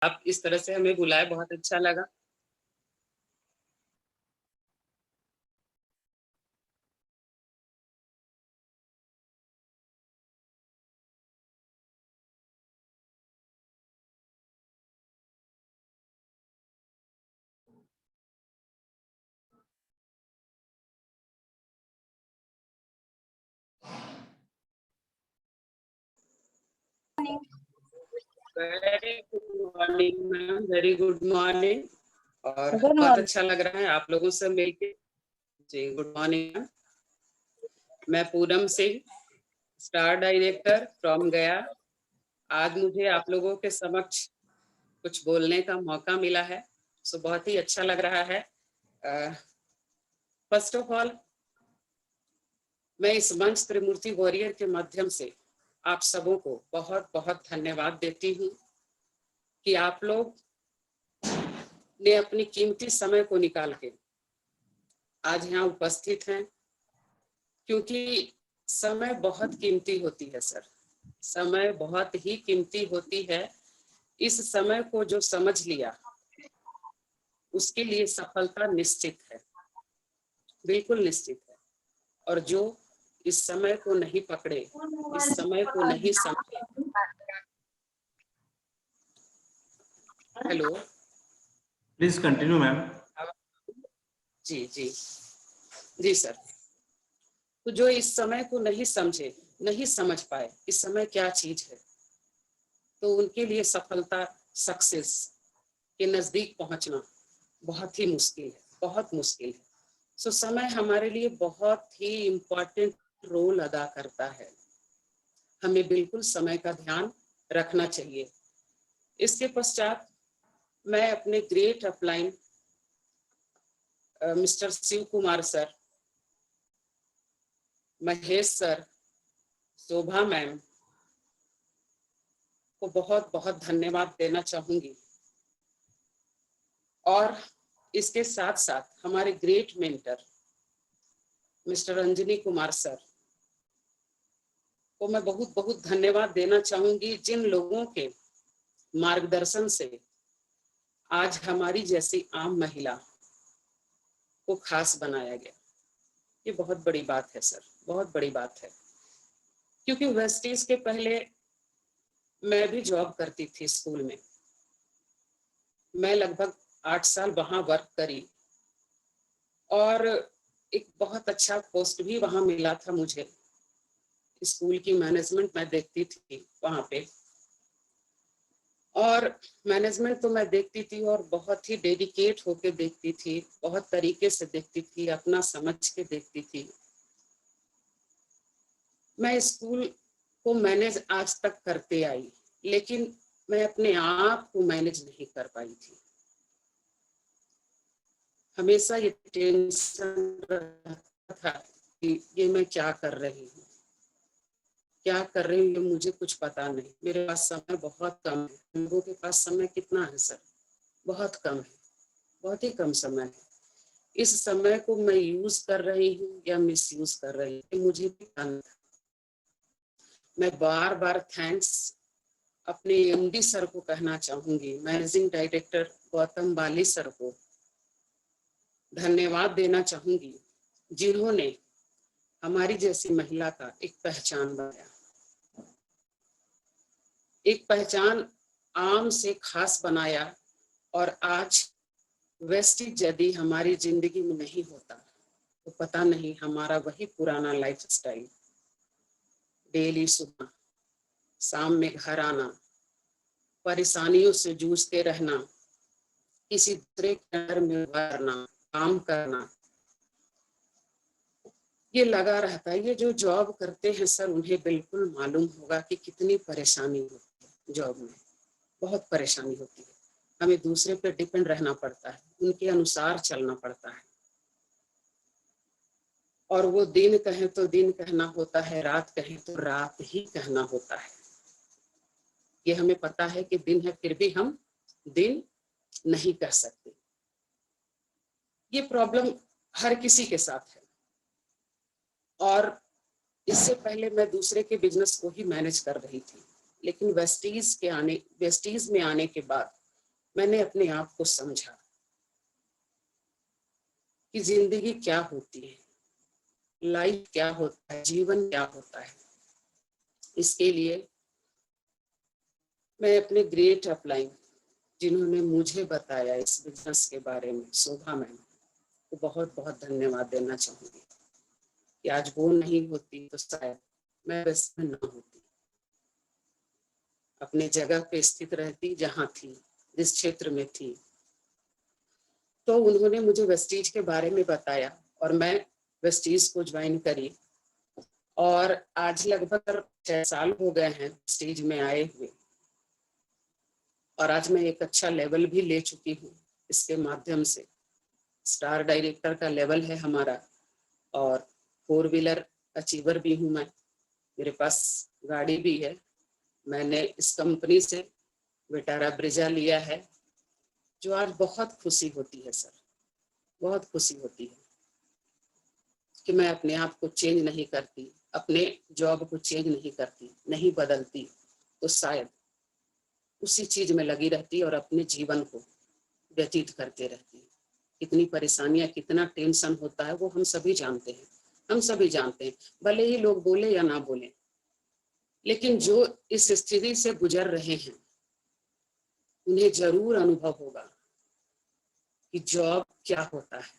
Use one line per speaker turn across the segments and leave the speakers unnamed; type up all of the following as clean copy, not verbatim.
आप इस तरह से हमें बुलाए, बहुत अच्छा लगा। Very good morning ma'am, very good morning. और बहुत अच्छा लग रहा है आप लोगों से मिलके। जी गुड मॉर्निंग। मैं Poonam Singh, star director from गया। आज मुझे आप लोगों के समक्ष कुछ बोलने का मौका मिला है, सो बहुत ही अच्छा लग रहा है। फर्स्ट ऑफ ऑल मैं इस मंच त्रिमूर्ति वॉरियर के माध्यम से आप सबों को बहुत बहुत धन्यवाद देती हूँ कि आप लोग ने अपनी कीमती समय को निकाल के आज यहाँ उपस्थित हैं, क्योंकि समय बहुत कीमती होती है सर। समय बहुत ही कीमती होती है। इस समय को जो समझ लिया उसके लिए सफलता निश्चित है, बिल्कुल निश्चित है। और जो इस समय को नहीं पकड़े, इस समय को नहीं समझे। Hello,
please continue ma'am.
जी जी जी सर। तो जो इस समय को नहीं समझे, नहीं समझ पाए इस समय क्या चीज है, तो उनके लिए सफलता, सक्सेस के नजदीक पहुंचना बहुत ही मुश्किल है, बहुत मुश्किल है। सो समय हमारे लिए बहुत ही इम्पोर्टेंट रोल अदा करता है। हमें बिल्कुल समय का ध्यान रखना चाहिए। इसके पश्चात मैं अपने great upline mister Shiv Kumar sir, Mahesh sir, Shobha ma'am को बहुत बहुत धन्यवाद देना चाहूंगी। और इसके साथ साथ हमारे great mentor mister Anjani Kumar sir को मैं बहुत बहुत धन्यवाद देना चाहूंगी, जिन लोगों के मार्गदर्शन से आज हमारी जैसी आम महिला को खास बनाया गया। ये बहुत बड़ी बात है सर, बहुत बड़ी बात है। क्योंकि वेस्टीज के पहले मैं भी जॉब करती थी स्कूल में। मैं लगभग 8 साल वहां वर्क करी और एक बहुत अच्छा पोस्ट भी वहां मिला था मुझे। स्कूल की मैनेजमेंट मैं देखती थी वहां पे, और मैनेजमेंट तो मैं देखती थी और बहुत ही डेडिकेट होके देखती थी, बहुत तरीके से देखती थी, अपना समझ के देखती थी। मैं स्कूल को मैनेज आज तक करते आई, लेकिन मैं अपने आप को मैनेज नहीं कर पाई थी। हमेशा ये टेंशन रहता था कि ये मैं क्या कर रही हूँ, क्या कर रही हूँ, ये मुझे कुछ पता नहीं। मेरे पास समय बहुत कम है। लोगों के पास समय कितना है सर? बहुत कम है, बहुत ही कम समय है। इस समय को मैं यूज कर रही हूँ या मिस यूज कर रही हूँ, मुझे भी पता नहीं। मैं बार बार थैंक्स अपने एमडी सर को कहना चाहूंगी, मैनेजिंग डायरेक्टर गौतम बाली सर को धन्यवाद देना चाहूंगी, जिन्होंने हमारी जैसी महिला का एक पहचान बनाया, एक पहचान आम से खास बनाया। और आज वेस्टिज यदि हमारी जिंदगी में नहीं होता तो पता नहीं हमारा वही पुराना लाइफस्टाइल, डेली सुबह शाम में घर आना, परेशानियों से जूझते रहना, किसी दूसरे के घर में करना, काम करना, ये लगा रहता है। ये जो जॉब करते हैं सर, उन्हें बिल्कुल मालूम होगा कि कितनी परेशानी होती है जॉब में। बहुत परेशानी होती है, हमें दूसरे पे डिपेंड रहना पड़ता है, उनके अनुसार चलना पड़ता है। और वो दिन कहें तो दिन कहना होता है, रात कहें तो रात ही कहना होता है। ये हमें पता है कि दिन है, फिर भी हम दिन नहीं कह सकते। ये प्रॉब्लम हर किसी के साथ है। और इससे पहले मैं दूसरे के बिजनेस को ही मैनेज कर रही थी, लेकिन वेस्टीज में आने के बाद मैंने अपने आप को समझा कि जिंदगी क्या होती है, लाइफ क्या होता है, जीवन क्या होता है। इसके लिए मैं अपने ग्रेट अपलाइन, जिन्होंने मुझे बताया इस बिजनेस के बारे में, शोभा मैम को बहुत बहुत धन्यवाद देना चाहूंगी कि आज वो नहीं होती तो शायद मैं वैसे ना होती, अपने जगह पे स्थित रहती जहां थी, जिस क्षेत्र में थी। तो उन्होंने मुझे वेस्टीज के बारे में बताया और मैं वेस्टीज को ज्वाइन करी और आज लगभग 6 साल हो गए हैं स्टेज में आए हुए और आज मैं एक अच्छा लेवल भी ले चुकी हूँ इसके माध्यम से। स्टार डायरेक्टर का लेवल है हमारा और 4 व्हीलर अचीवर भी हूँ मैं, मेरे पास गाड़ी भी है। मैंने इस कंपनी से विटारा ब्रिजा लिया है, जो आज बहुत खुशी होती है सर, बहुत खुशी होती है कि मैं अपने आप को चेंज नहीं करती, अपने जॉब को चेंज नहीं करती, नहीं बदलती, तो शायद उसी चीज में लगी रहती और अपने जीवन को व्यतीत करते रहती। कितनी परेशानियां, कितना टेंशन होता है वो हम सभी जानते हैं, हम सभी जानते हैं, भले ही लोग बोले या ना बोले। लेकिन जो इस स्थिति से गुजर रहे हैं उन्हें जरूर अनुभव होगा कि जॉब क्या होता है।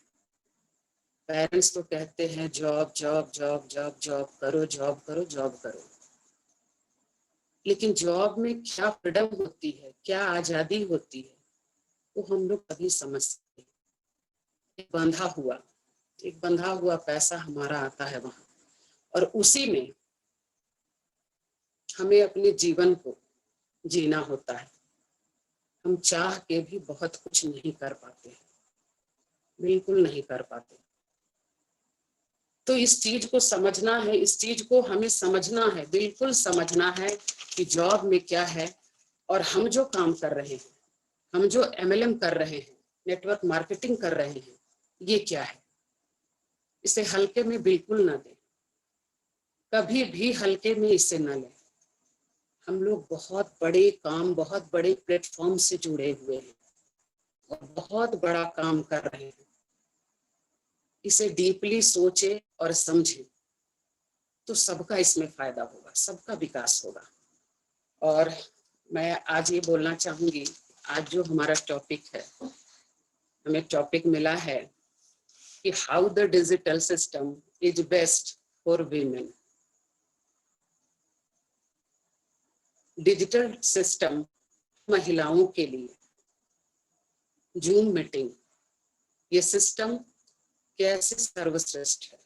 पेरेंट्स तो कहते हैं job job job job job करो, जॉब करो, जॉब करो, लेकिन जॉब में क्या फ्रीडम होती है, क्या आजादी होती है, वो हम लोग कभी समझते हैं। एक बंधा हुआ पैसा हमारा आता है वहां और उसी में हमें अपने जीवन को जीना होता है। हम चाह के भी बहुत कुछ नहीं कर पाते, बिल्कुल नहीं कर पाते। तो इस चीज को समझना है, इस चीज को हमें समझना है, बिल्कुल समझना है कि जॉब में क्या है और हम जो काम कर रहे हैं, हम जो MLM कर रहे हैं, नेटवर्क मार्केटिंग कर रहे हैं, ये क्या है। इसे हल्के में बिल्कुल ना दें, कभी भी हल्के में इसे ना लें। हम लोग बहुत बड़े काम, बहुत बड़े प्लेटफॉर्म से जुड़े हुए हैं और बहुत बड़ा काम कर रहे हैं। इसे डीपली सोचे और समझे तो सबका इसमें फायदा होगा, सबका विकास होगा। और मैं आज ये बोलना चाहूंगी, आज जो हमारा टॉपिक है, हमें टॉपिक मिला है कि how the digital system is best for women. Digital system महिलाओं के लिए, जूम मीटिंग, ये सिस्टम कैसे सर्वश्रेष्ठ है,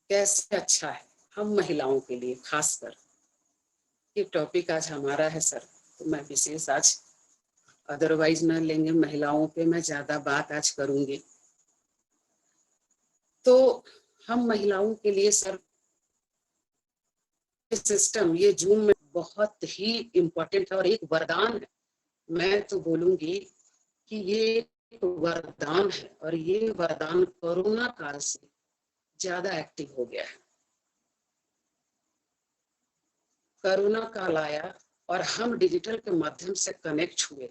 कैसे अच्छा है हम महिलाओं के लिए खासकर। ये टॉपिक आज हमारा है सर, तो मैं विशेष आज अदरवाइज ना लेंगे, महिलाओं पे मैं ज्यादा बात आज करूंगी। तो हम महिलाओं के लिए सर सिस्टम, ये जूम में बहुत ही इम्पोर्टेंट है और एक वरदान है। मैं तो बोलूंगी कि ये एक वरदान है और ये वरदान कोरोना काल से ज्यादा एक्टिव हो गया है। कोरोना काल आया और हम डिजिटल के माध्यम से कनेक्ट हुए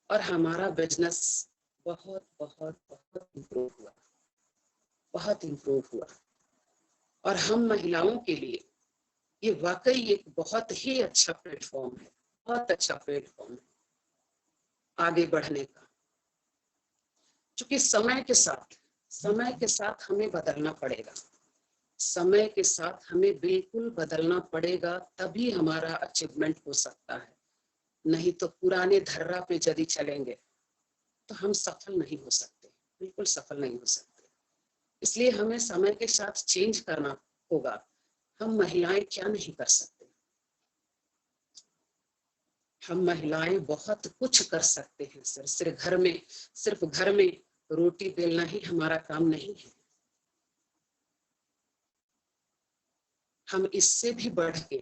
और हमारा बिजनेस बहुत बहुत बहुत इम्प्रूव हुआ, बहुत इम्प्रूव हुआ। और हम महिलाओं के लिए ये वाकई एक बहुत ही अच्छा प्लेटफॉर्म है, बहुत अच्छा प्लेटफॉर्म है आगे बढ़ने का। क्योंकि समय के साथ हमें बदलना पड़ेगा, समय के साथ हमें बिल्कुल बदलना पड़ेगा, तभी हमारा अचीवमेंट हो सकता है। नहीं तो पुराने धर्रा पे यदि चलेंगे तो हम सफल नहीं हो सकते, बिल्कुल सफल नहीं हो सकते। इसलिए हमें समय के साथ चेंज करना होगा। हम महिलाएं क्या नहीं कर सकते, हम महिलाएं बहुत कुछ कर सकते हैं सर। सिर्फ घर में रोटी बेलना ही हमारा काम नहीं है, हम इससे भी बढ़ के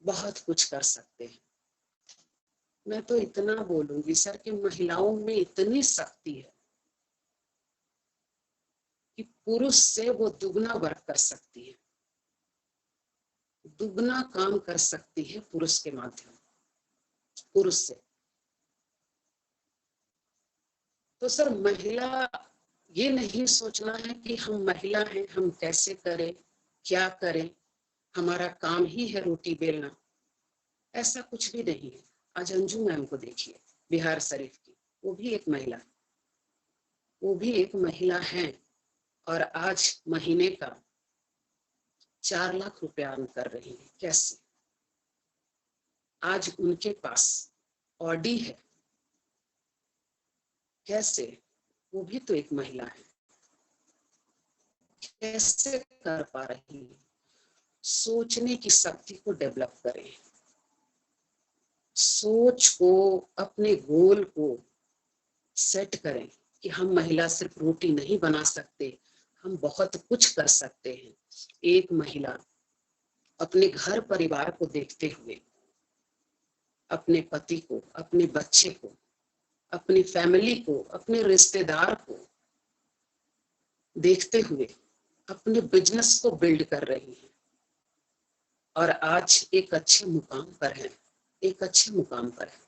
बहुत कुछ कर सकते हैं। मैं तो इतना बोलूंगी सर कि महिलाओं में इतनी शक्ति है कि पुरुष से वो दुगना वर्क कर सकती है, दुगना काम कर सकती है पुरुष के माध्यम। पुरुष से। तो सर महिला, ये नहीं सोचना है कि हम महिला हैं, हम कैसे करें, क्या करें, हमारा काम ही है रोटी बेलना, ऐसा कुछ भी नहीं है। आज अंजू मैम को देखिए, बिहार शरीफ की, वो भी एक महिला, वो भी एक महिला है और आज महीने का 4 लाख रुपया अर्न कर रही है। कैसे? आज उनके पास ऑडी है। कैसे? वो भी तो एक महिला है। कैसे कर पा रही है? सोचने की शक्ति को डेवलप करें, सोच को, अपने गोल को सेट करें कि हम महिला सिर्फ रोटी नहीं बना सकते, हम बहुत कुछ कर सकते हैं। एक महिला अपने घर परिवार को देखते हुए, अपने पति को, अपने बच्चे को, अपनी फैमिली को, अपने रिश्तेदार को देखते हुए अपने बिजनेस को बिल्ड कर रही है और आज एक अच्छे मुकाम पर है, एक अच्छे मुकाम पर है।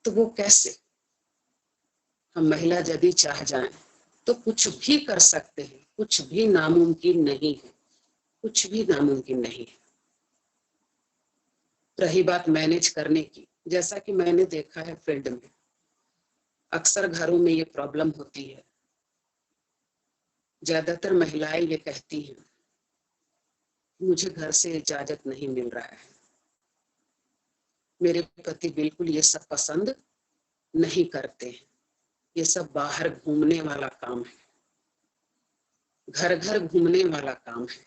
तो वो कैसे? हम महिला यदि चाह जाएं तो कुछ भी कर सकते हैं, कुछ भी नामुमकिन नहीं है, कुछ भी नामुमकिन नहीं है। रही बात मैनेज करने की, जैसा कि मैंने देखा है फील्ड में, अक्सर घरों में ये प्रॉब्लम होती है। ज्यादातर महिलाएं ये कहती हैं, मुझे घर से इजाजत नहीं मिल रहा है, मेरे पति बिल्कुल ये सब पसंद नहीं करते हैं, ये सब बाहर घूमने वाला काम है, घर घर घूमने वाला काम है,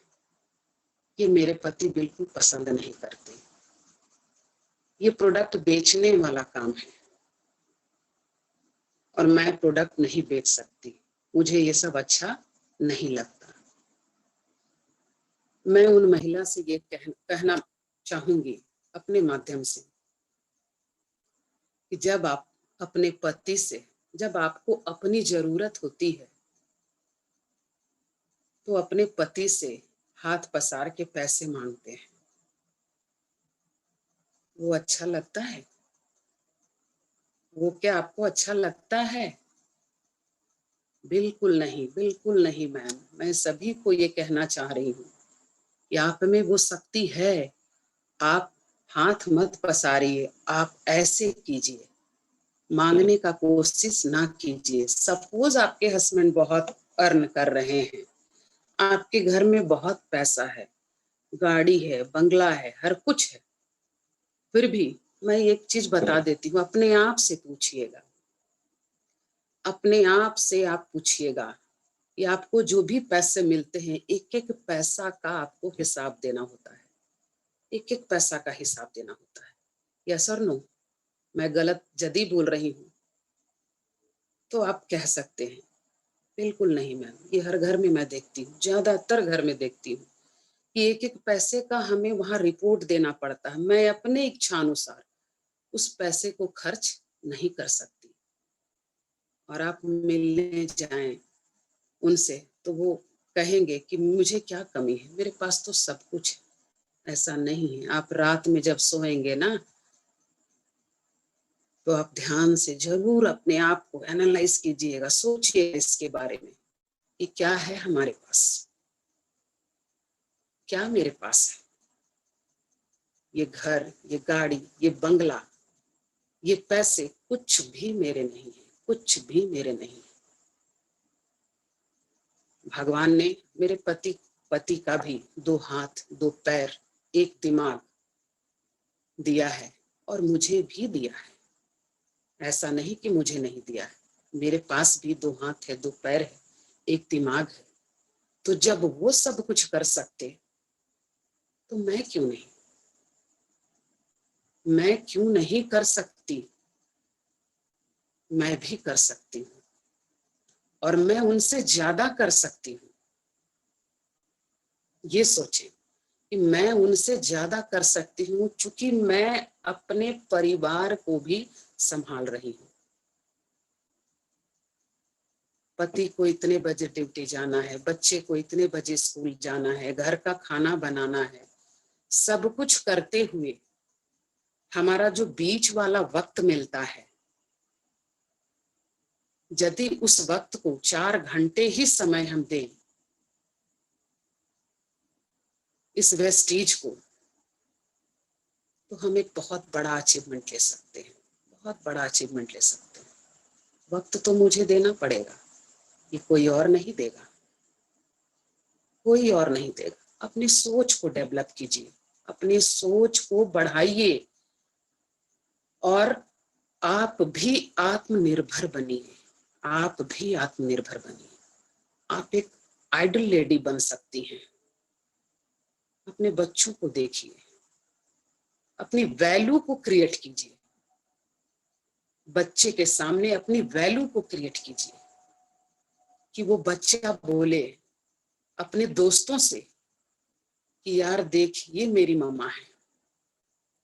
ये मेरे पति बिल्कुल पसंद नहीं करते, ये प्रोडक्ट बेचने वाला काम है और मैं प्रोडक्ट नहीं बेच सकती, मुझे ये सब अच्छा नहीं लगता। मैं उन महिला से ये कहना चाहूंगी अपने माध्यम से कि जब आप अपने पति से, जब आपको अपनी जरूरत होती है तो अपने पति से हाथ पसार के पैसे मांगते हैं, वो अच्छा लगता है? वो क्या आपको अच्छा लगता है? बिल्कुल नहीं, बिल्कुल नहीं मैम। मैं सभी को ये कहना चाह रही हूँ कि आप में वो शक्ति है, आप हाथ मत पसारिए, आप ऐसे कीजिए, मांगने का कोशिश ना कीजिए। सपोज आपके हस्बैंड बहुत अर्न कर रहे हैं, आपके घर में बहुत पैसा है, गाड़ी है, बंगला है, हर कुछ है, फिर भी मैं एक चीज बता देती हूँ, अपने आप से पूछिएगा, अपने आप से आप पूछिएगा कि आपको जो भी पैसे मिलते हैं, एक एक पैसा का आपको हिसाब देना होता है, एक एक पैसा का हिसाब देना होता है। यस और नो? मैं गलत यदि बोल रही हूँ तो आप कह सकते हैं। बिल्कुल नहीं मैम, ये हर घर में मैं देखती हूँ, ज्यादातर घर में देखती हूँ कि एक एक पैसे का हमें वहां रिपोर्ट देना पड़ता है। मैं अपने इच्छा अनुसार उस पैसे को खर्च नहीं कर सकती। और आप मिलने जाएं उनसे तो वो कहेंगे कि मुझे क्या कमी है, मेरे पास तो सब कुछ है। ऐसा नहीं है। आप रात में जब सोएंगे ना तो आप ध्यान से जरूर अपने आप को एनालाइज कीजिएगा, सोचिए इसके बारे में कि क्या है हमारे पास, क्या मेरे पास है। ये घर, ये गाड़ी, ये बंगला, ये पैसे कुछ भी मेरे नहीं है, कुछ भी मेरे नहीं है। भगवान ने मेरे पति का भी 2 हाथ, 2 पैर, एक दिमाग दिया है और मुझे भी दिया है। ऐसा नहीं कि मुझे नहीं दिया है, मेरे पास भी 2 हाथ है, 2 पैर है, एक दिमाग है। तो जब वो सब कुछ कर सकते तो मैं क्यों नहीं, मैं क्यों नहीं कर सकती? मैं भी कर सकती हूँ और मैं उनसे ज्यादा कर सकती हूँ। ये सोचें कि मैं उनसे ज्यादा कर सकती हूँ, क्योंकि मैं अपने परिवार को भी संभाल रही हूँ। पति को इतने बजे ड्यूटी जाना है, बच्चे को इतने बजे स्कूल जाना है, घर का खाना बनाना है, सब कुछ करते हुए हमारा जो बीच वाला वक्त मिलता है, यदि उस वक्त को 4 घंटे ही समय हम दें इस वेस्टीज को, तो हम एक बहुत बड़ा अचीवमेंट ले सकते हैं, बहुत बड़ा अचीवमेंट ले सकते हैं। वक्त तो मुझे देना पड़ेगा, ये कोई और नहीं देगा, कोई और नहीं देगा। अपनी सोच को डेवलप कीजिए, अपनी सोच को बढ़ाइए और आप भी आत्मनिर्भर बनिए, आप भी आत्मनिर्भर बनिए। आप एक आइडल लेडी बन सकती हैं। अपने बच्चों को देखिए, अपनी वैल्यू को क्रिएट कीजिए, बच्चे के सामने अपनी वैल्यू को क्रिएट कीजिए कि वो बच्चा बोले अपने दोस्तों से कि यार देख, ये मेरी मम्मा है,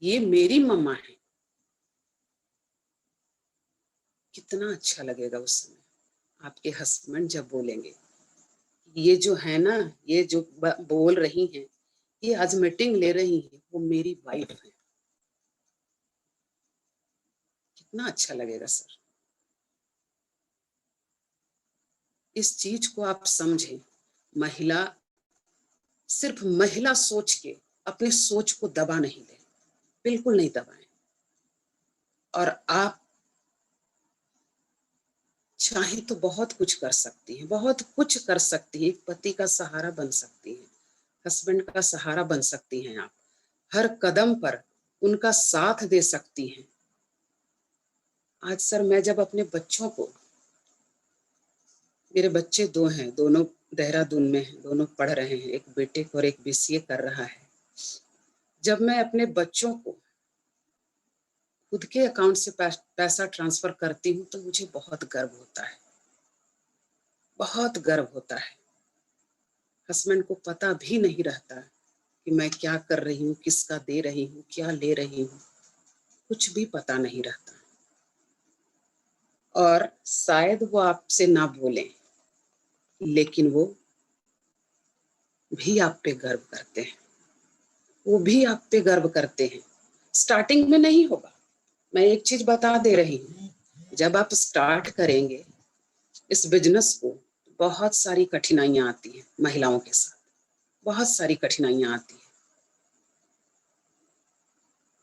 ये मेरी मम्मा है। कितना अच्छा लगेगा उस समय। आपके हस्बैंड जब बोलेंगे, ये जो है ना, ये जो बोल रही हैं, ये आज मीटिंग ले रही है, वो मेरी वाइफ है। कितना अच्छा लगेगा सर। इस चीज को आप समझें। महिला, सिर्फ महिला सोच के अपनी सोच को दबा नहीं दे, बिल्कुल नहीं दबाएं। और आप चाहे तो बहुत कुछ कर सकती हैं, बहुत कुछ कर सकती हैं। एक पति का सहारा बन सकती हैं, हस्बैंड का सहारा बन सकती हैं। आप हर कदम पर उनका साथ दे सकती हैं। आज सर मैं जब अपने बच्चों को, मेरे बच्चे 2 हैं, दोनों देहरादून में हैं, दोनों पढ़ रहे हैं, एक बीटेक और एक बीसीए कर रहा है। जब मैं अपने बच्चों को खुद के अकाउंट से पैसा ट्रांसफर करती हूँ तो मुझे बहुत गर्व होता है, बहुत गर्व होता है। हस्बैंड को पता भी नहीं रहता कि मैं क्या कर रही हूँ, किसका दे रही हूँ, क्या ले रही हूँ, कुछ भी पता नहीं रहता। और शायद वो आपसे ना बोलें, लेकिन वो भी आप पे गर्व करते हैं, वो भी आप पे गर्व करते हैं। स्टार्टिंग में नहीं होगा, मैं एक चीज बता दे रही हूँ, जब आप स्टार्ट करेंगे इस बिजनेस को, बहुत सारी कठिनाइयां आती हैं महिलाओं के साथ, बहुत सारी कठिनाइयां आती हैं।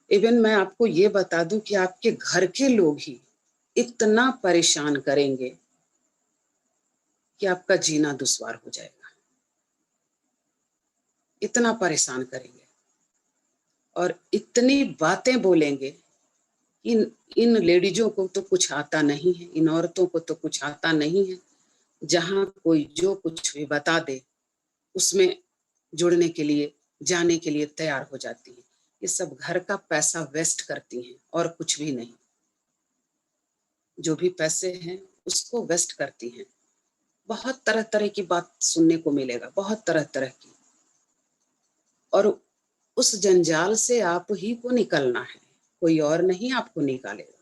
इवन मैं आपको ये बता दूं कि आपके घर के लोग ही इतना परेशान करेंगे कि आपका जीना दुश्वार हो जाएगा, इतना परेशान करेंगे और इतनी बातें बोलेंगे। इन लेडीजों को तो कुछ आता नहीं है, इन औरतों को तो कुछ आता नहीं है। जहां कोई जो कुछ भी बता दे उसमें जुड़ने के लिए, जाने के लिए तैयार हो जाती है। ये सब घर का पैसा वेस्ट करती हैं और कुछ भी नहीं। जो भी पैसे हैं उसको वेस्ट करती हैं। बहुत तरह तरह की बात सुनने को मिलेगा, बहुत तरह तरह की। और उस जंजाल से आप ही को निकलना है, कोई और नहीं आपको निकालेगा,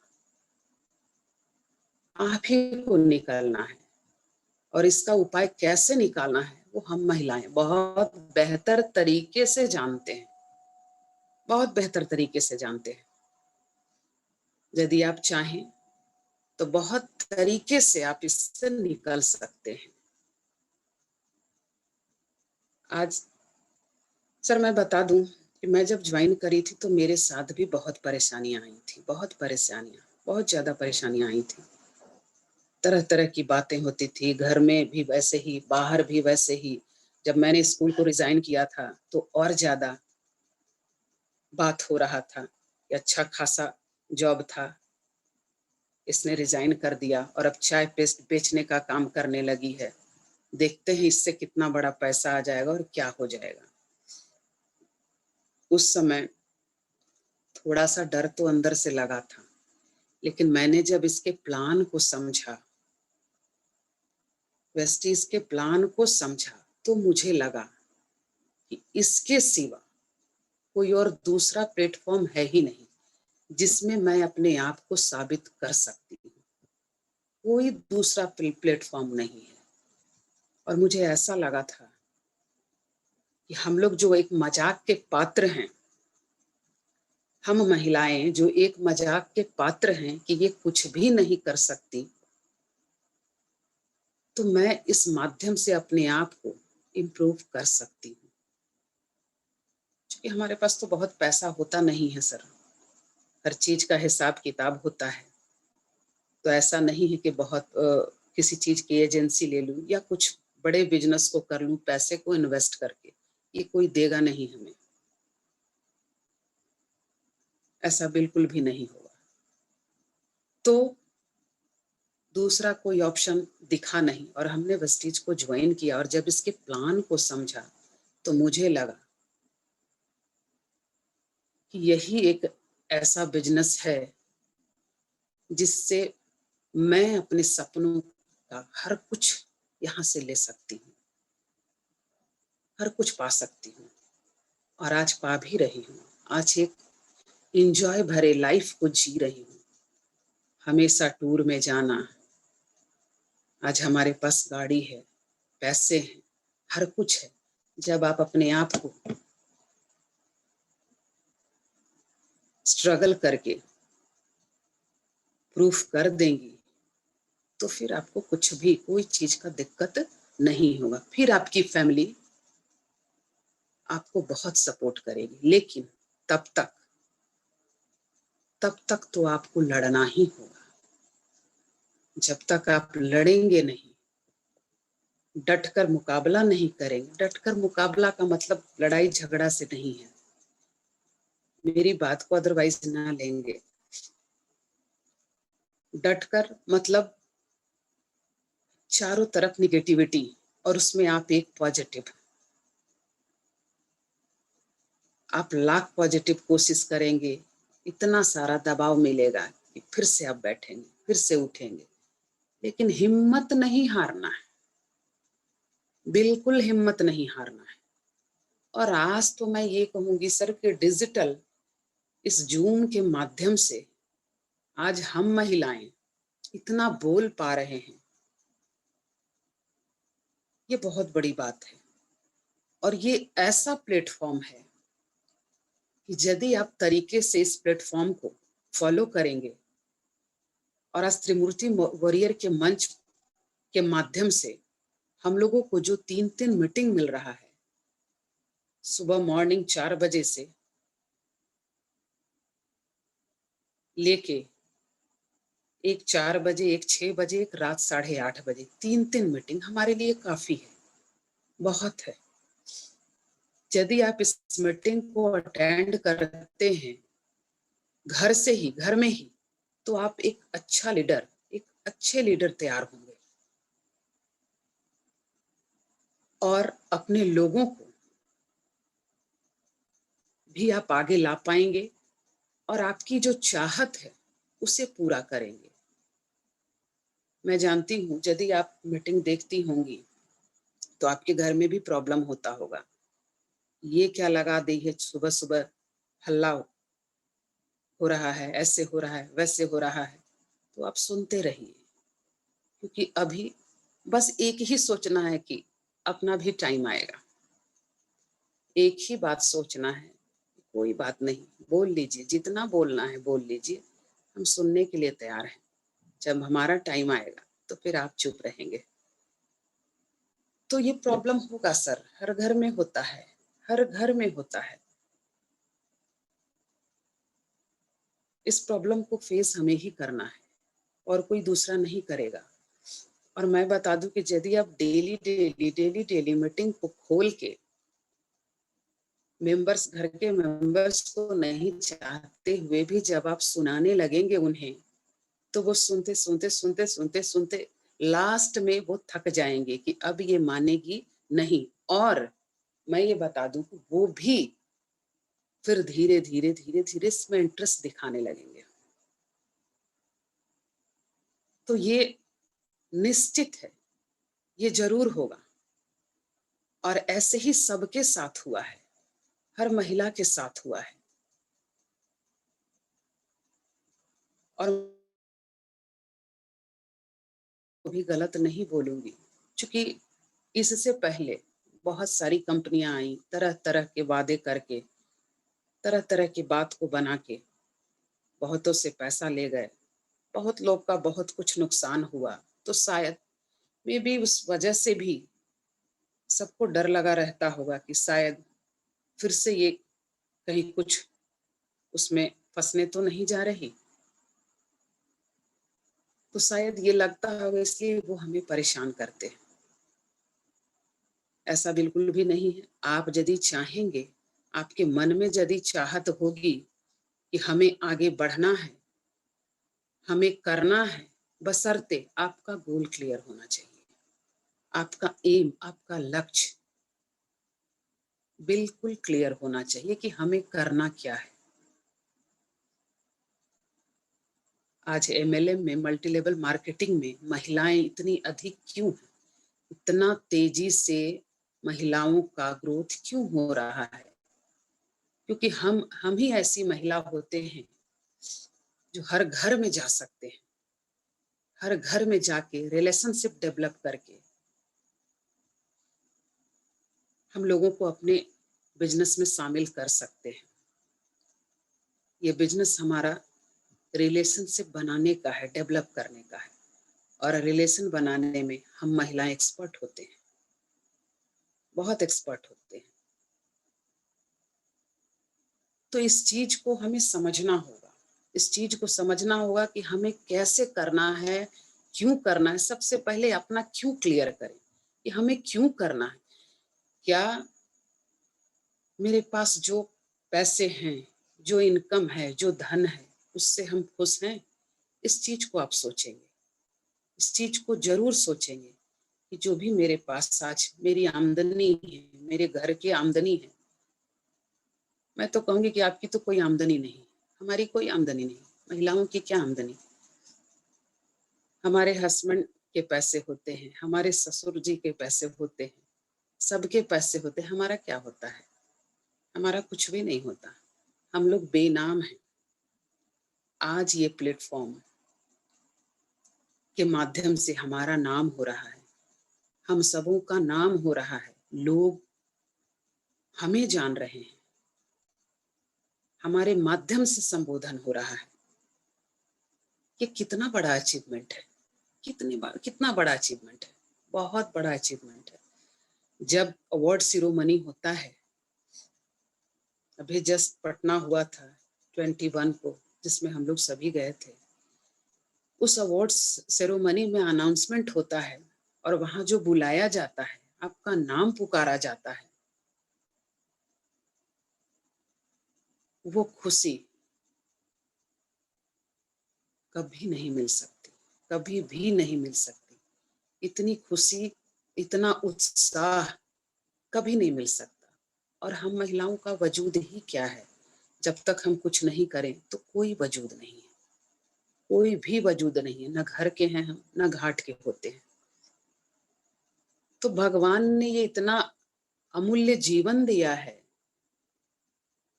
आप ही को निकलना है। और इसका उपाय कैसे निकालना है वो हम महिलाएं बहुत बेहतर तरीके से जानते हैं, बहुत बेहतर तरीके से जानते हैं। यदि आप चाहें तो बहुत तरीके से आप इससे निकल सकते हैं। आज सर मैं बता दूं कि मैं जब ज्वाइन करी थी तो मेरे साथ भी बहुत परेशानियां आई थी, बहुत परेशानियां, बहुत ज्यादा परेशानियां आई थी। तरह तरह की बातें होती थी, घर में भी वैसे ही, बाहर भी वैसे ही। जब मैंने स्कूल को रिजाइन किया था तो और ज्यादा बात हो रहा था कि अच्छा खासा जॉब था, इसने रिजाइन कर दिया और अब चाय बेचने का काम करने लगी है, देखते हैं इससे कितना बड़ा पैसा आ जाएगा और क्या हो जाएगा। उस समय थोड़ा सा डर तो अंदर से लगा था, लेकिन मैंने जब इसके प्लान को समझा, वेस्टीज के प्लान को समझा, तो मुझे लगा कि इसके सिवा कोई और दूसरा प्लेटफॉर्म है ही नहीं जिसमें मैं अपने आप को साबित कर सकती हूँ। कोई दूसरा प्लेटफॉर्म नहीं है। और मुझे ऐसा लगा था कि हम लोग जो एक मजाक के पात्र हैं, हम महिलाएं जो एक मजाक के पात्र हैं कि ये कुछ भी नहीं कर सकती, तो मैं इस माध्यम से अपने आप को इम्प्रूव कर सकती हूँ। क्योंकि हमारे पास तो बहुत पैसा होता नहीं है सर, हर चीज का हिसाब किताब होता है। तो ऐसा नहीं है कि बहुत किसी चीज की एजेंसी ले लूं या कुछ बड़े बिजनेस को कर लूं पैसे को इन्वेस्ट करके, ये कोई देगा नहीं हमें, ऐसा बिल्कुल भी नहीं होगा। तो दूसरा कोई ऑप्शन दिखा नहीं और हमने वेस्टीज को ज्वाइन किया और जब इसके प्लान को समझा तो मुझे लगा कि यही एक ऐसा बिजनेस है जिससे मैं अपने सपनों का हर कुछ यहाँ से ले सकती हूँ, हर कुछ पा सकती हूँ और आज पा भी रही हूँ। आज एक इंजॉय भरे लाइफ को जी रही हूँ, हमेशा टूर में जाना, आज हमारे पास गाड़ी है, पैसे हैं, हर कुछ है। जब आप अपने आप को स्ट्रगल करके प्रूफ कर देंगी तो फिर आपको कुछ भी कोई चीज का दिक्कत नहीं होगा। फिर आपकी फैमिली आपको बहुत सपोर्ट करेगी, लेकिन तब तक तो आपको लड़ना ही होगा। जब तक आप लड़ेंगे नहीं, डटकर मुकाबला नहीं करेंगे, डटकर मुकाबला का मतलब लड़ाई झगड़ा से नहीं है, मेरी बात को अदरवाइज ना लेंगे। डटकर मतलब चारों तरफ निगेटिविटी और उसमें आप एक पॉजिटिव, आप लाख पॉजिटिव कोशिश करेंगे, इतना सारा दबाव मिलेगा कि फिर से आप बैठेंगे, फिर से उठेंगे, लेकिन हिम्मत नहीं हारना है, बिल्कुल हिम्मत नहीं हारना है। और आज तो मैं ये कहूंगी सर कि डिजिटल इस जूम के माध्यम से आज हम महिलाएं इतना बोल पा रहे हैं, ये बहुत बड़ी बात है। और ये ऐसा प्लेटफॉर्म है कि यदि आप तरीके से इस प्लेटफॉर्म को फॉलो करेंगे और आज त्रिमूर्ति वॉरियर के मंच के माध्यम से हम लोगों को जो 3-3 मीटिंग मिल रहा है, सुबह मॉर्निंग 4 बजे से लेके एक 4 बजे, एक 6 बजे, एक रात 8:30 बजे, 3-3 मीटिंग हमारे लिए काफी है, बहुत है। यदि आप इस मीटिंग को अटेंड करते हैं घर से ही, घर में ही, तो आप एक अच्छा लीडर, एक अच्छे लीडर तैयार होंगे और अपने लोगों को भी आप आगे ला पाएंगे और आपकी जो चाहत है उसे पूरा करेंगे। मैं जानती हूँ यदि आप मीटिंग देखती होंगी तो आपके घर में भी प्रॉब्लम होता होगा, ये क्या लगा दी है, सुबह सुबह हल्ला हो रहा है, ऐसे हो रहा है, वैसे हो रहा है। तो आप सुनते रहिए, क्योंकि अभी बस एक ही सोचना है कि अपना भी टाइम आएगा। एक ही बात सोचना है, कोई बात नहीं, बोल लीजिए, जितना बोलना है बोल लीजिए, हम सुनने के लिए तैयार हैं। जब हमारा टाइम आएगा तो फिर आप चुप रहेंगे। तो ये प्रॉब्लम होगा सर, हर घर में होता है, हर घर में होता है। इस प्रॉब्लम को फेस हमें ही करना है और कोई दूसरा नहीं करेगा। और मैं बता दूं कि यदि आप डेली मीटिंग को खोल के मेंबर्स, घर के मेंबर्स को नहीं चाहते हुए भी जब आप सुनाने लगेंगे उन्हें, तो वो सुनते सुनते सुनते सुनते सुनते लास्ट में वो थक जाएंगे कि अब ये मानेगी नहीं। और मैं ये बता दूं कि वो भी फिर धीरे धीरे धीरे धीरे इसमें इंटरेस्ट दिखाने लगेंगे। तो ये निश्चित है, ये जरूर होगा। और ऐसे ही सबके साथ हुआ है, हर महिला के साथ हुआ है। और भी गलत नहीं बोलूंगी, क्योंकि इससे पहले बहुत सारी कंपनियां आई तरह तरह के वादे करके, तरह तरह की बात को बना के बहुतों से पैसा ले गए, बहुत लोग का बहुत कुछ नुकसान हुआ। तो शायद मे भी उस वजह से भी सबको डर लगा रहता होगा कि शायद फिर से ये कहीं कुछ उसमें फंसने तो नहीं जा रही। तो शायद ये लगता होगा, इसलिए वो हमें परेशान करते हैं। ऐसा बिल्कुल भी नहीं है। आप यदि चाहेंगे, आपके मन में यदि चाहत होगी कि हमें आगे बढ़ना है, हमें करना है, बशर्ते आपका गोल क्लियर होना चाहिए। आपका एम, आपका लक्ष्य बिल्कुल क्लियर होना चाहिए कि हमें करना क्या है। आज एमएलएम में, मल्टी लेवल मार्केटिंग में महिलाएं इतनी अधिक क्यों हैं? इतना तेजी से महिलाओं का ग्रोथ क्यों हो रहा है? क्योंकि हम ही ऐसी महिला होते हैं जो हर घर में जा सकते हैं, हर घर में जाके रिलेशनशिप डेवलप करके हम लोगों को अपने बिजनेस में शामिल कर सकते हैं। ये बिजनेस हमारा रिलेशनशिप बनाने का है, डेवलप करने का है। और रिलेशन बनाने में हम महिलाएं एक्सपर्ट होते हैं, बहुत एक्सपर्ट होते हैं। तो इस चीज को हमें समझना होगा, इस चीज को समझना होगा कि हमें कैसे करना है, क्यों करना है। सबसे पहले अपना क्यों क्लियर करें कि हमें क्यों करना है। क्या मेरे पास जो पैसे हैं, जो इनकम है, जो धन है, उससे हम खुश हैं? इस चीज को आप सोचेंगे, इस चीज को जरूर सोचेंगे कि जो भी मेरे पास आज मेरी आमदनी है, मेरे घर की आमदनी है। मैं तो कहूंगी कि आपकी तो कोई आमदनी नहीं, हमारी कोई आमदनी नहीं। महिलाओं की क्या आमदनी? हमारे हस्बैंड के पैसे होते हैं, हमारे ससुर जी के पैसे होते हैं, सबके पैसे होते हैं। हमारा क्या होता है? हमारा कुछ भी नहीं होता। हम लोग बेनाम हैं। आज ये प्लेटफॉर्म के माध्यम से हमारा नाम हो रहा है, हम सबों का नाम हो रहा है। लोग हमें जान रहे हैं, हमारे माध्यम से संबोधन हो रहा है। ये कितना बड़ा अचीवमेंट है, कितना बड़ा अचीवमेंट है, बहुत बड़ा अचीवमेंट है। जब अवार्ड सिरोमनी होता है, अभी जस्ट पटना हुआ था 21 को, जिसमें हम लोग सभी गए थे। उस अवार्ड सेरेमनी में अनाउंसमेंट होता है और वहां जो बुलाया जाता है, आपका नाम पुकारा जाता है, वो खुशी कभी नहीं मिल सकती, कभी भी नहीं मिल सकती। इतनी खुशी, इतना उत्साह कभी नहीं मिल सकता। और हम महिलाओं का वजूद ही क्या है? जब तक हम कुछ नहीं करें तो कोई वजूद नहीं है, कोई भी वजूद नहीं है। न घर के हैं हम, न घाट के होते हैं। तो भगवान ने ये इतना अमूल्य जीवन दिया है,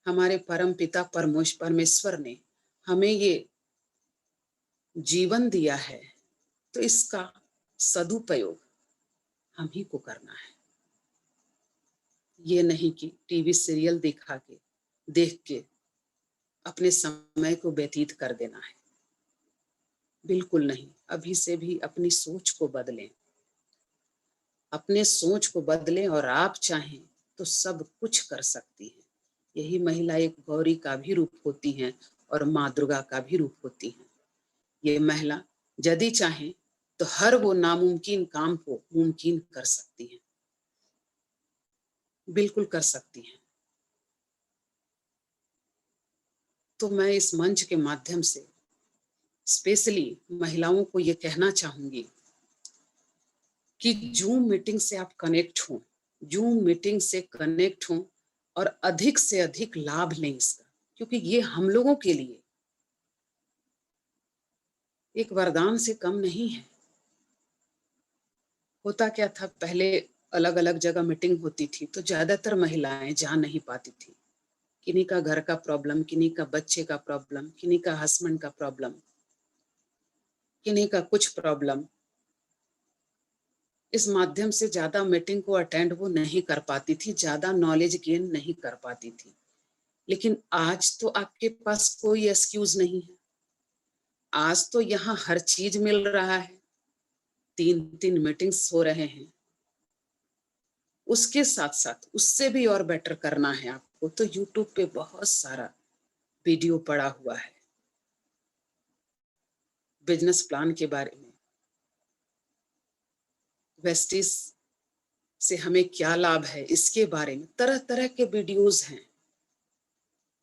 हमारे परम पिता परमेश्वर ने हमें ये जीवन दिया है, तो इसका सदुपयोग हम ही को करना है। ये नहीं कि टीवी सीरियल दिखा के, देख के अपने समय को व्यतीत कर देना है। बिल्कुल नहीं। अभी से भी अपनी सोच को बदलें, अपने सोच को बदलें और आप चाहें तो सब कुछ कर सकती हैं। यही महिला एक गौरी का भी रूप होती हैं और माँ दुर्गा का भी रूप होती हैं। ये महिला यदि चाहे तो हर वो नामुमकिन काम को मुमकिन कर सकती हैं, बिल्कुल कर सकती हैं। तो मैं इस मंच के माध्यम से स्पेशली महिलाओं को ये कहना चाहूंगी कि जूम मीटिंग से आप कनेक्ट हो, जूम मीटिंग से कनेक्ट हो और अधिक से अधिक लाभ लें इसका, क्योंकि ये हम लोगों के लिए एक वरदान से कम नहीं है। होता क्या था, पहले अलग अलग जगह मीटिंग होती थी तो ज्यादातर महिलाएं जा नहीं पाती थी। किन्हीं का घर का प्रॉब्लम, किन्हीं का बच्चे का प्रॉब्लम, किन्हीं का हस्बैंड का प्रॉब्लम, किन्हीं का कुछ प्रॉब्लम। इस माध्यम से ज्यादा मीटिंग को अटेंड वो नहीं कर पाती थी, ज्यादा नॉलेज गेन नहीं कर पाती थी। लेकिन आज तो आपके पास कोई एक्सक्यूज नहीं है। आज तो यहाँ हर चीज मिल रहा है, 3-3 मीटिंग्स हो रहे हैं। उसके साथ साथ उससे भी और बेटर करना है आपको तो यूट्यूब पे बहुत सारा वीडियो पड़ा हुआ है बिजनेस प्लान के बारे में, वेस्टिज से हमें क्या लाभ है इसके बारे में तरह तरह के वीडियोस हैं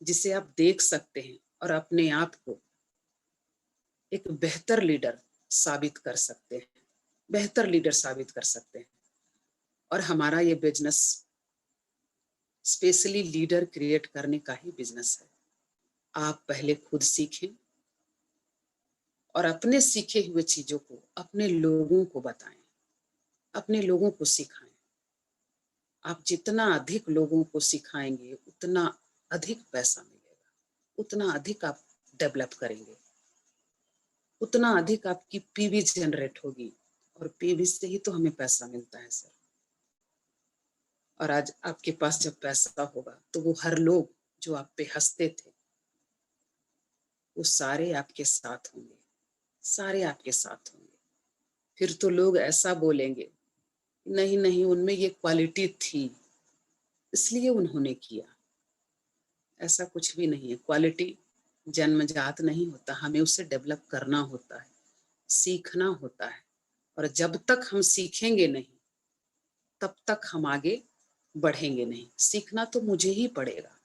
जिसे आप देख सकते हैं और अपने आप को एक बेहतर लीडर साबित कर सकते हैं, बेहतर लीडर साबित कर सकते हैं। और हमारा ये बिजनेस स्पेशली लीडर क्रिएट करने का ही बिजनेस है। आप पहले खुद सीखें और अपने सीखे हुए चीजों को अपने लोगों को बताएं, अपने लोगों को सिखाएं। आप जितना अधिक लोगों को सिखाएंगे उतना अधिक पैसा मिलेगा, उतना अधिक आप डेवलप करेंगे, उतना अधिक आपकी पीवी जनरेट होगी और पीवी से ही तो हमें पैसा मिलता है सर। और आज आपके पास जब पैसा होगा तो वो हर लोग जो आप पे हंसते थे वो सारे आपके साथ होंगे, सारे आपके साथ होंगे। फिर तो लोग ऐसा बोलेंगे, नहीं नहीं उनमें ये क्वालिटी थी इसलिए उन्होंने किया। ऐसा कुछ भी नहीं है। क्वालिटी जन्मजात नहीं होता, हमें उसे डेवलप करना होता है, सीखना होता है। और जब तक हम सीखेंगे नहीं तब तक हम आगे बढ़ेंगे नहीं। सीखना तो मुझे ही पड़ेगा,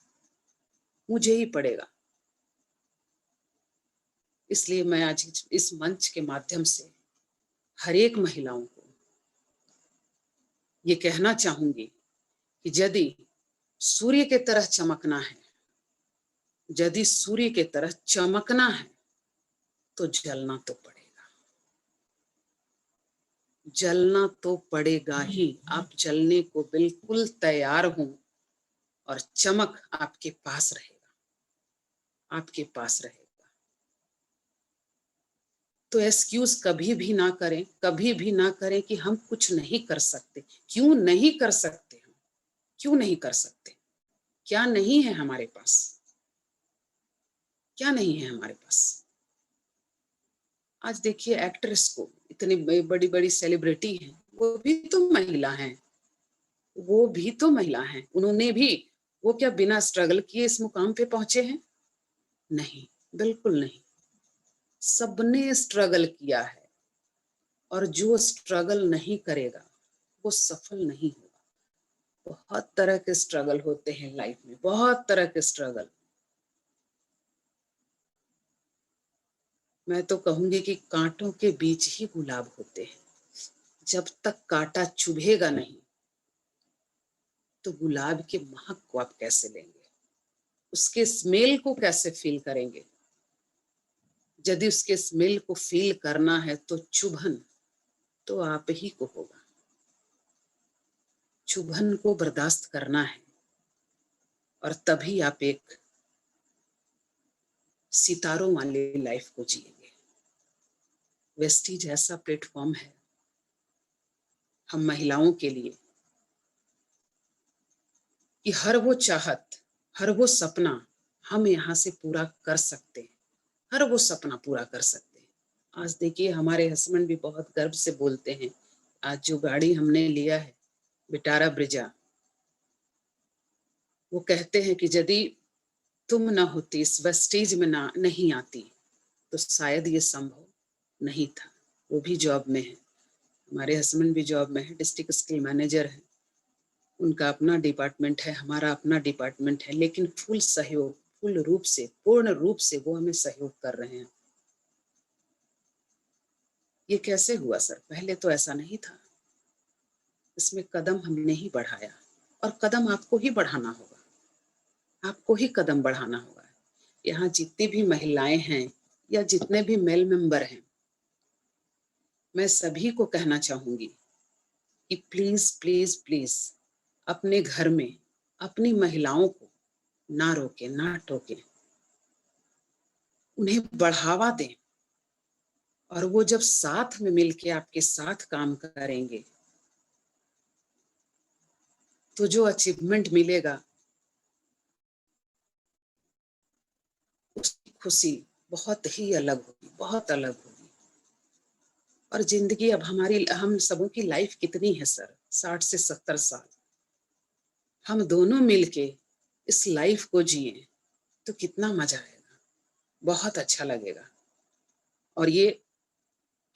मुझे ही पड़ेगा। इसलिए मैं आज इस मंच के माध्यम से हर एक महिलाओं को ये कहना चाहूंगी कि यदि सूर्य के तरह चमकना है, यदि सूर्य के तरह चमकना है तो जलना तो पड़ेगा, जलना तो पड़ेगा ही। आप जलने को बिल्कुल तैयार हो और चमक आपके पास रहेगा, आपके पास रहेगा। तो एक्सक्यूज कभी भी ना करें, कभी भी ना करें कि हम कुछ नहीं कर सकते। क्यों नहीं कर सकते हम? क्यों नहीं कर सकते? क्या नहीं है हमारे पास? क्या नहीं है हमारे पास? आज देखिए एक्ट्रेस को, इतनी बड़ी बड़ी सेलिब्रिटी हैं, वो भी तो महिला हैं, वो भी तो महिला हैं। उन्होंने भी, वो क्या बिना स्ट्रगल किए इस मुकाम पे पहुंचे हैं? नहीं, बिल्कुल नहीं। सबने स्ट्रगल किया है और जो स्ट्रगल नहीं करेगा वो सफल नहीं होगा। बहुत तरह के स्ट्रगल होते हैं लाइफ में, बहुत तरह के स्ट्रगल। मैं तो कहूंगी कि कांटों के बीच ही गुलाब होते हैं। जब तक कांटा चुभेगा नहीं तो गुलाब के महक को आप कैसे लेंगे, उसके स्मेल को कैसे फील करेंगे? यदि उसके स्मेल को फील करना है तो चुभन तो आप ही को होगा, चुभन को बर्दाश्त करना है और तभी आप एक सितारों वाली लाइफ को जिएंगे। वेस्टीज ऐसा प्लेटफॉर्म है हम महिलाओं के लिए कि हर वो चाहत, हर वो सपना हम यहाँ से पूरा कर सकते हैं, हर वो सपना पूरा कर सकते हैं। आज देखिए हमारे हस्बैंड भी बहुत गर्व से बोलते हैं, आज जो गाड़ी हमने लिया है विटारा ब्रिजा, वो कहते हैं कि यदि तुम ना होती, इस वेस्टीज में ना नहीं आती तो शायद ये संभव नहीं था। वो भी जॉब में है, हमारे हस्बैंड भी जॉब में है, डिस्ट्रिक्ट स्किल मैनेजर है। उनका अपना डिपार्टमेंट है, हमारा अपना डिपार्टमेंट है, लेकिन फुल सहयोग, फुल रूप से, पूर्ण रूप से वो हमें सहयोग कर रहे हैं। ये कैसे हुआ सर? पहले तो ऐसा नहीं था। इसमें कदम हमने ही बढ़ाया और कदम आपको ही बढ़ाना होगा, आपको ही कदम बढ़ाना होगा। यहाँ जितनी भी महिलाएं हैं या जितने भी मेल मेंबर हैं, मैं सभी को कहना चाहूंगी कि प्लीज प्लीज प्लीज अपने घर में अपनी महिलाओं को ना रोके, ना टोके, उन्हें बढ़ावा दें। और वो जब साथ में मिलके आपके साथ काम करेंगे तो जो अचीवमेंट मिलेगा खुशी बहुत ही अलग होगी, बहुत अलग होगी। और जिंदगी अब हम सबों की लाइफ कितनी है सर? 60 से 70 साल। हम दोनों मिलके इस लाइफ को जिए तो कितना मजा आएगा, बहुत अच्छा लगेगा। और ये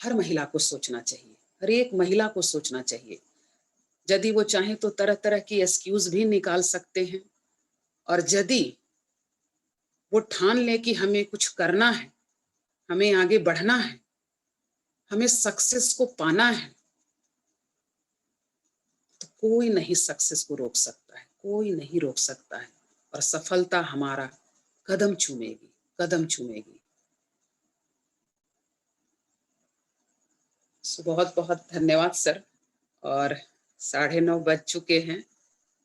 हर महिला को सोचना चाहिए, हर एक महिला को सोचना चाहिए। यदि वो चाहे तो तरह तरह की एक्सक्यूज भी निकाल सकते हैं, और यदि वो ठान ले कि हमें कुछ करना है, हमें आगे बढ़ना है, हमें सक्सेस को पाना है, तो कोई नहीं सक्सेस को रोक सकता है, कोई नहीं रोक सकता है। और सफलता हमारा कदम चूमेगी, कदम चूमेगी। बहुत बहुत धन्यवाद सर। और 9:30 बज चुके हैं।